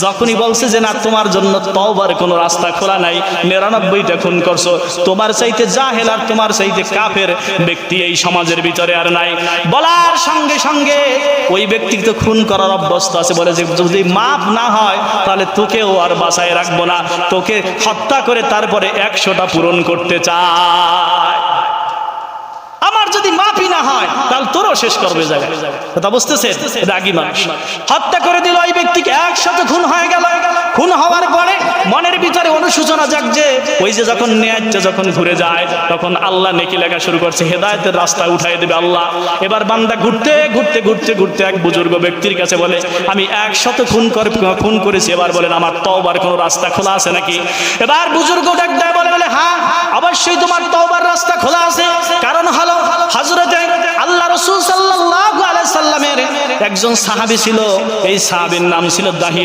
যখনই বলছে যে না তোমার জন্য তওবার কোনো রাস্তা খোলা নাই, 99টা খুন করছো, তোমার চাইতে জাহেল আর তোমার চাইতে কাফের ব্যক্তি এই সমাজের ভিতরে আর নাই, বলার সঙ্গে সঙ্গে ওই ব্যক্তি তো খুন করার অভ্যস্ত আছে, বলে যে যদি মাপ না হয় তাহলে তোকেও আর বাঁচায় রাখবো না, তোকে হত্যা করে তারপরে 100টা পূরণ করতে চায়। আমার যদি মাপই না হয় তাহলে তোরও শেষ করবে জায়গা। কথা বুঝতেছেন? রাগী মানুষ হত্যা করে দিল ওই ব্যক্তিকে, 100 খুন হয়ে গেল। খুন হওয়ার পরে মনের ভিতরে অনুশোচনা জাগছে, ওই যে যখন নেয়াচ্ছে যখন ঘুরে যায় তখন আল্লাহ নেকি লেখা শুরু করছে, হেদায়েতের রাস্তা উঠাই দেবে আল্লাহ। এবার বান্দা ঘুরতে ঘুরতে ঘুরতে ঘুরতে এক বুজুর্গ ব্যক্তির কাছে বলে, আমি 100 খুন করেছি, এবার বলেন আমার তওবার কোনো রাস্তা খোলা আছে নাকি? এবার বুজুর্গ ডাক দেয়, বলে হ্যাঁ অবশ্যই তোমার তওবার রাস্তা খোলা আছে। কারণ হলো হযরতে আল্লাহ রাসূল সাল্লাল্লাহু আলাইহি সাল্লামের একজন সাহাবী ছিল, এই সাহাবীর নাম ছিল দাহিয়া।